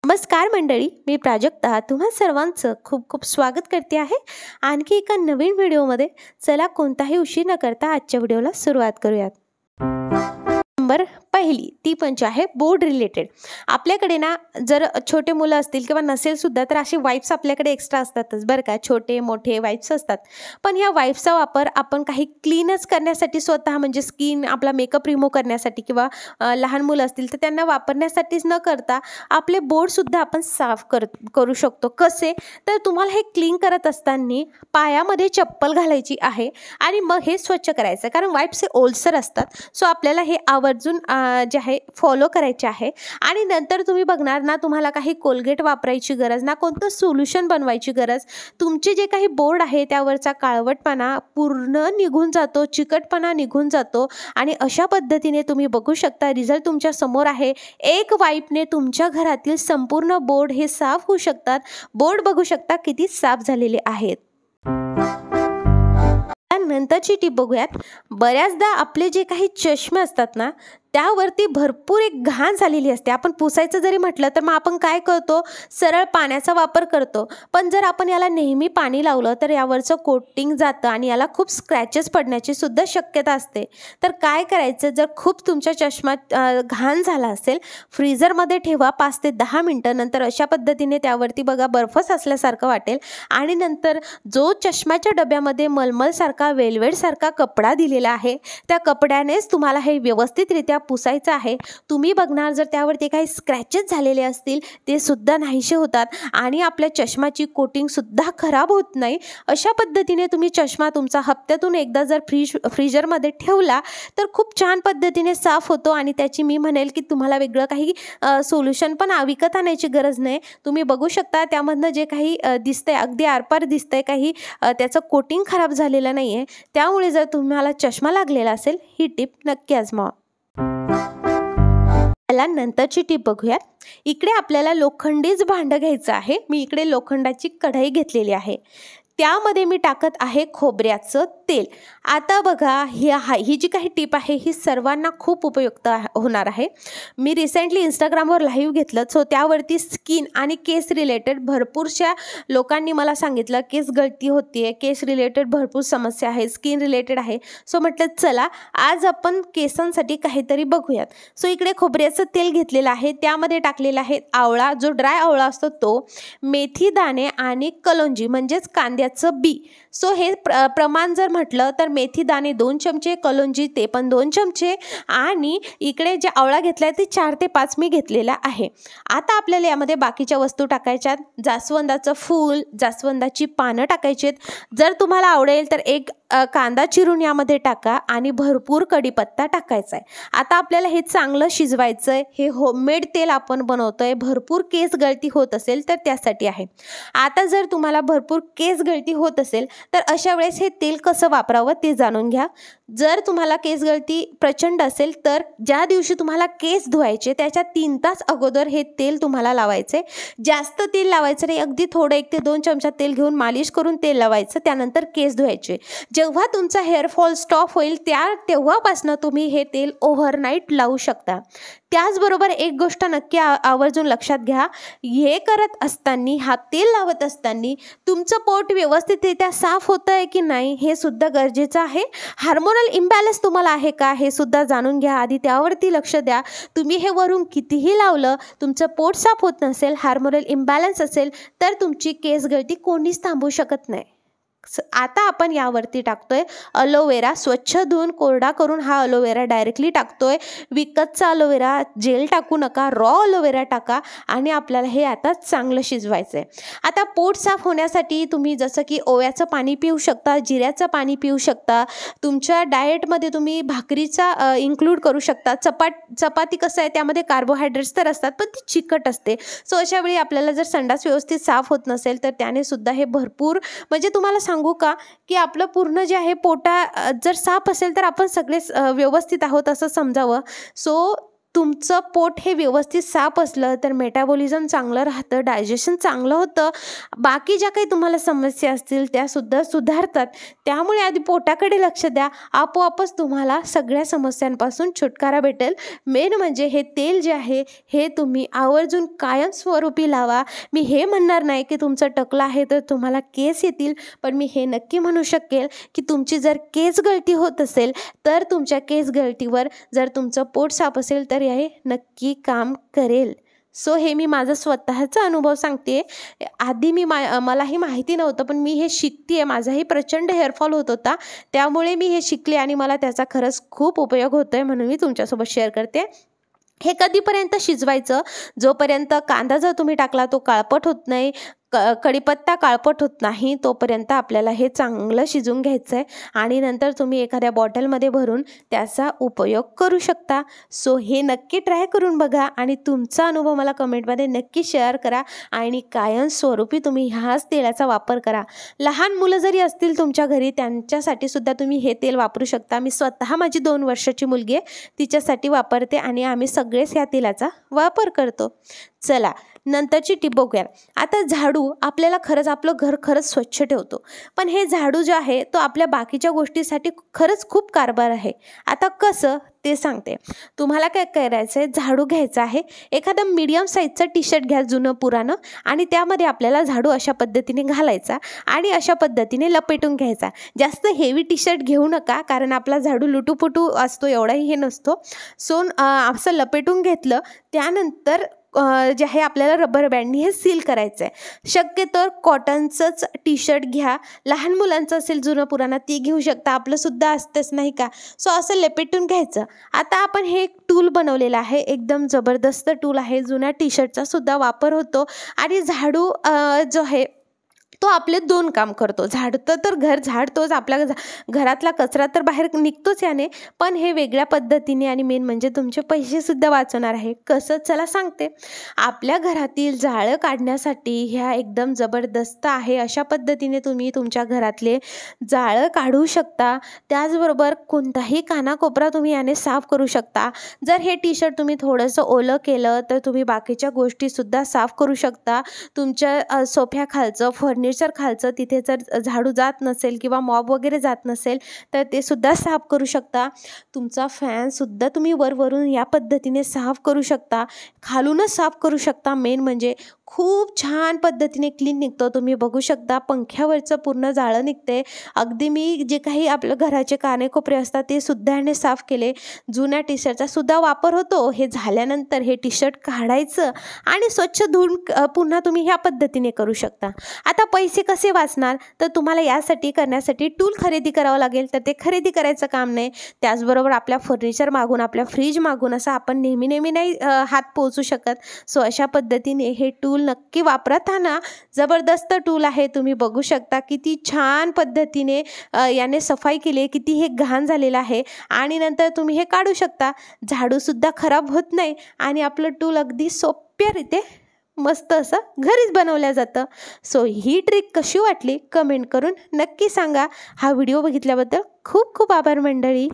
नमस्कार मंडळी, मी प्राजक्ता तुम्हा सर्वांचं खूप खूप स्वागत करते आहे आणखी एका नवीन व्हिडिओमध्ये. चला कोणताही उशीर न करता आजच्या व्हिडिओला सुरुवात करूयात. नंबर पहिली ती पण आहे बोर्ड रिलेटेड. आपल्याकडे ना जर छोटे मुलं असतील किंवा नसेल सुद्धा तर असे वाईप्स आपल्याकडे एक्स्ट्रा असतातच बरं का. छोटे मोठे वाईप्स असतात, पण ह्या वाईप्सचा वापर आपण काही क्लीनच करण्यासाठी स्वतः म्हणजे स्किन आपला मेकअप रिमूव्ह करण्यासाठी किंवा लहान मुलं असतील तर त्यांना वापरण्यासाठीच न करता आपले बोर्डसुद्धा आपण साफ करू शकतो. कसे तर तुम्हाला हे क्लीन करत असताना पायामध्ये चप्पल घालायची आहे आणि मग हे स्वच्छ करायचं, कारण वाईप्स हे ओलसर असतात. सो आपल्याला हे आवर्जून जे आहे फॉलो करायचे आहे. आणि नंतर तुम्ही बघणार ना, तुम्हाला काही कोलगेट वापरायची गरज ना, कोणतं सोल्युशन बनवायची गरज. तुमचे जे काही बोर्ड आहे त्यावरचा काळवटपणा पूर्ण निघून जातो, चिकटपणा निघून जातो आणि अशा पद्धतीने तुम्ही बघू शकता रिझल्ट तुमच्या समोर आहे. एक वाईपने तुमच्या घरातील संपूर्ण बोर्ड हे साफ होऊ शकतात. बोर्ड बघू शकता किती साफ झालेले आहेत. नंतरची टीप बघूयात. बऱ्याचदा आपले जे काही चष्मे असतात ना त्यावरती भरपूर एक घाण झालेली असते. आपण पुसायचं जरी म्हटलं तर मग आपण काय करतो, सरळ पाण्याचा वापर करतो. पण जर आपण याला नेहमी पाणी लावलं तर यावरचं कोटिंग जातं आणि याला खूप स्क्रॅचेस पडण्याची सुद्धा शक्यता असते. तर काय करायचं, जर खूप तुमच्या चष्मात घाण झाला असेल, फ्रीझरमध्ये ठेवा 5 ते 10 मिनटं. नंतर अशा पद्धतीने त्यावरती बघा बर्फ साचल्यासारखं वाटेल आणि नंतर जो चष्म्याच्या डब्यामध्ये मलमलसारखा वेलवेटसारखा कपडा दिलेला आहे त्या कपड्यानेच तुम्हाला हे व्यवस्थितरित्या पुसायचं आहे. तुम्ही बघणार जर त्यावरती काही स्क्रॅचेस झालेले असतील ते सुद्धा नाहीसे होतात आणि आपल्या चष्माची कोटिंग सुद्धा खराब होत नाही. अशा पद्धतीने तुम्ही चष्मा तुमचा हप्त्यातून एकदा जर फ्रीजरमध्ये ठेवला तर खूप छान पद्धतीने साफ होतो आणि त्याची मी म्हणेल की तुम्हाला वेगळं काही सोल्युशन पण विकत आणायची गरज नाही. तुम्ही बघू शकता त्यामधनं जे काही दिसतंय अगदी आरपार दिसतंय, काही त्याचं कोटिंग खराब झालेलं नाही आहे. त्यामुळे जर तुम्हाला चष्मा लागलेला असेल ही टिप नक्की आजमावा. त्याला नंतरची टीप बघूया. इकडे आपल्याला लोखंडीच भांडं घ्यायचं आहे. मी इकडे लोखंडाची कढई घेतलेली आहे. त्यामध्ये मी टाकत आहे खोबऱ्याचं तेल. आता बघा ही जी काही टिप आहे ही सर्वांना खूप उपयुक्त होणार आहे. मी रिसेंटली इंस्टाग्रामवर लाईव्ह घेतलं, सो त्यावरती स्किन आणि केस रिलेटेड भरपूरशा लोकांनी मला सांगितलं केस गळती होतीये, केस रिलेटेड भरपूर समस्या आहे, स्किन रिलेटेड आहे. सो म्हटलं चला आज आपण केसांसाठी काहीतरी बघूयात. सो इकडे खोबऱ्याचं तेल घेतलेलं आहे. त्यामध्ये टाकलेला आहे आवळा, जो ड्राय आवळा असतो तो, मेथी दाणे आणि कलोंजी म्हणजेच कांद्याचं बी. सो हे प्रमाण जर म्हटलं तर मेथी दाणे 2 चमचे, कलोंजी ते पण 2 चमचे आणि इकडे जे आवळा घेतलाय ते 4 ते 5 मी घेतलेला आहे. आता आपल्याला यामध्ये बाकीच्या वस्तू टाकायच्यात. जास्वंदाचं फूल, जास्वंदाची पानं टाकायची आहेत. जर तुम्हाला आवडेल तर एक कांदा चिरून यामध्ये टाका आणि भरपूर कढीपत्ता टाकायचा आहे. आता आपल्याला हे चांगलं शिजवायचं आहे. हे होममेड तेल आपण बनवतोय. भरपूर केस गळती होत असेल तर त्यासाठी आहे. आता जर तुम्हाला भरपूर केस गळती होत असेल तर अशा वेळेस हे तेल कसं वापरावं ते जाणून घ्या. जर तुम्हाला केस गळती प्रचंड असेल तर ज्या दिवशी तुम्हाला केस धुवायचे त्याच्या 3 तास अगोदर हे तेल तुम्हाला लावायचे. जास्त तेल लावायचं नाही, अगदी थोडं 1 ते 2 चमचा तेल घेऊन मालिश करून तेल लावायचं. त्यानंतर केस धुवायचे. जेव्हा तुमचा हेअरफॉल स्टॉप होईल तेव्हापासून तुम्ही हे तेल ओव्हरनाईट लावू शकता. त्याचबरोबर एक गोष्ट नक्की आवर्जून लक्षात घ्या, हे करत असताना हा तेल लावत असताना तुमचं पोट व्यवस्थितरित्या साफ होतं आहे की नाही हे सुद्धा गरजेचं आहे. हार्मोनल इम्बॅलन्स तुम्हाला आहे का हे सुद्धा जाणून घ्या. आधी त्यावरती लक्ष द्या. तुम्ही हे वरून कितीही लावलं तुमचं पोट साफ होत नसेल, हार्मोनल इम्बॅलन्स असेल तर तुमची केस गळती कोणीच थांबवू शकत नाही. आता आपण यावरती टाकतोय अलोवेरा. स्वच्छ धुवून कोरडा करून हा अलोवेरा डायरेक्टली टाकतोय. विकतचा अलोवेरा जेल टाकू नका, रॉ अलोवेरा टाका आणि आपल्याला हे आता चांगलं शिजवायचं आहे. आता पोट साफ होण्यासाठी तुम्ही जसं की ओव्याचं पाणी पिऊ शकता, जिऱ्याचं पाणी पिऊ शकता. तुमच्या डाएटमध्ये तुम्ही भाकरीचा इन्क्लूड करू शकता. चपाती कसं आहे त्यामध्ये कार्बोहायड्रेट्स तर असतात पण ती चिकट असते. सो अशा वेळी आपल्याला जर संडास व्यवस्थित साफ होत नसेल तर त्याने सुद्धा हे भरपूर म्हणजे तुम्हाला सांगू का की आपलं पूर्ण जे आहे पोटा जर साफ असेल तर आपण सगळे व्यवस्थित आहोत असं समजावं. सो तुमचं पोट हे व्यवस्थित साफ असलं तर मेटाबॉलिझम चांगलं राहतं, डायजेशन चांगलं होतं, बाकी ज्या काही तुम्हाला समस्या असतील त्यासुद्धा सुधारतात. त्यामुळे आधी पोटाकडे लक्ष द्या, आपोआपच तुम्हाला सगळ्या समस्यांपासून छुटकारा भेटेल. मेन म्हणजे हे तेल जे आहे हे तुम्ही आवर्जून कायमस्वरूपी लावा. मी हे म्हणणार नाही की तुमचं टकलं आहे तर तुम्हाला केस येतील, पण मी हे नक्की म्हणू शकेल की तुमची जर केस गळती होत असेल तर तुमच्या केस गळतीवर जर तुमचं पोट साफ असेल तर हे नक्की काम करेल. सो हे मी माझा स्वतःचा अनुभव सांगते. आधी मलाही माहिती नव्हतं, पण मी हे शिकते आहे. माझाही प्रचंड हेअरफॉल होत होता, त्यामुळे मी हे शिकले आणि मला त्याचा खरंच खूप उपयोग होतो आहे, म्हणून मी तुमच्यासोबत शेअर करते. हे कधीपर्यंत शिजवायचं, जोपर्यंत कांदा जर तुम्ही टाकला तो काळपट होत नाही, कढीपत्ता काळपट होत नाही, तोपर्यंत आपल्याला हे चांगलं शिजवून घ्यायचं आहे आणि नंतर तुम्ही एखाद्या बॉटलमध्ये भरून त्याचा उपयोग करू शकता. सो हे नक्की ट्राय करून बघा आणि तुमचा अनुभव मला कमेंटमध्ये नक्की शेअर करा आणि कायमस्वरूपी तुम्ही ह्याच तेलाचा वापर करा. लहान मुलं जरी असतील तुमच्या घरी त्यांच्यासाठी सुद्धा तुम्ही हे तेल वापरू शकता. मी स्वतः माझी 2 वर्षाची मुलगी आहे, तिच्यासाठी वापरते आणि आम्ही सगळेच ह्या तेलाचा वापर करतो. चला नंतरची टिप बघूया. आता झाडू आपल्याला खरंच आपलं घर खरंच स्वच्छ ठेवतो, पण हे झाडू जे आहे तो आपल्या बाकीच्या गोष्टीसाठी खरंच खूप कारभार आहे. आता कसं ते सांगते. तुम्हाला काय करायचं आहे, झाडू घ्यायचा आहे, एखादा मीडियम साईजचा टी शर्ट घ्या जुनं पुराणं आणि त्यामध्ये आपल्याला झाडू अशा पद्धतीने घालायचा आणि अशा पद्धतीने लपेटून घ्यायचा. जास्त हेवी टी शर्ट घेऊ नका, कारण आपला झाडू लुटूपुटू असतो, एवढाही हे नसतो. सो असं लपेटून घेतलं त्यानंतर जे आहे आपल्याला रबर बँडनी हे सील करायचं आहे. शक्यतो कॉटनचंच टी शर्ट घ्या, लहान मुलांचं असेल जुनं पुराणं ती घेऊ शकता, आपलंसुद्धा असतंच नाही का. सो असं लपेटून घ्यायचं. आता आपण हे एक टूल बनवलेलं आहे, एकदम जबरदस्त टूल आहे, जुन्या टी शर्टचा सुद्धा वापर होतो आणि झाडू जो आहे तो आपले 2 काम करतो. झाडतं तर घर झाडतोच, आपल्या घरातला कचरा तर बाहेर निघतोच याने, पण हे वेगळ्या पद्धतीने आणि मेन म्हणजे तुमचे पैसेसुद्धा वाचवणार आहे. कसं चला सांगते. आपल्या घरातील जाळं काढण्यासाठी ह्या एकदम जबरदस्त आहे. अशा पद्धतीने तुम्ही तुमच्या घरातले जाळं काढू शकता. त्याचबरोबर कोणताही कानाकोपरा तुम्ही याने साफ करू शकता. जर हे टी शर्ट तुम्ही थोडंसं ओलं केलं तर तुम्ही बाकीच्या गोष्टीसुद्धा साफ करू शकता. तुमच्या सोफ्याखालचं फर्निचर खालचं तिथे जर झाडू जात नसेल किंवा मॉप वगैरे जात नसेल तर ते सुद्धा साफ करू शकता. तुमचा फॅनसुद्धा तुम्ही वरून या पद्धतीने साफ करू शकता, खालूनच साफ करू शकता. मेन म्हणजे खूप छान पद्धतीने क्लीन निघतो. तुम्ही बघू शकता पंख्यावरचं पूर्ण जाळं निघते. अगदी मी जे काही आपल्या घराचे कानेकोपरे असतात ते सुद्धा याने साफ केले. जुन्या टी शर्टचा सुद्धा वापर होतो. हे झाल्यानंतर हे टी शर्ट काढायचं आणि स्वच्छ धुवून पुन्हा तुम्ही ह्या पद्धतीने करू शकता. आता पैसे कसे वाचणार, तर तुम्हाला यासाठी करण्यासाठी टूल खरेदी करावं लागेल, तर ते खरेदी करायचं काम नाही. त्याचबरोबर आपल्या फर्निचर मागून, आपल्या फ्रीज मागून असं आपण नेहमी नाही हात पोहोचू शकत. सो अशा पद्धतीने हे टूल नक्की वापरत ना. जबरदस्त टूल आहे. तुम्ही बघू शकता किती छान पद्धतीने याने सफाई केली आहे, किती हे घाण झालेलं आहे आणि नंतर तुम्ही हे काढू शकता. झाडूसुद्धा खराब होत नाही आणि आपलं टूल अगदी सोप्यारीते मस्त असं घरीच बनवलं जातं. सो ही ट्रिक कशी वाटली कमेंट करून नक्की सांगा. हा व्हिडिओ बघितल्याबद्दल खूप खूप आभार मंडळी.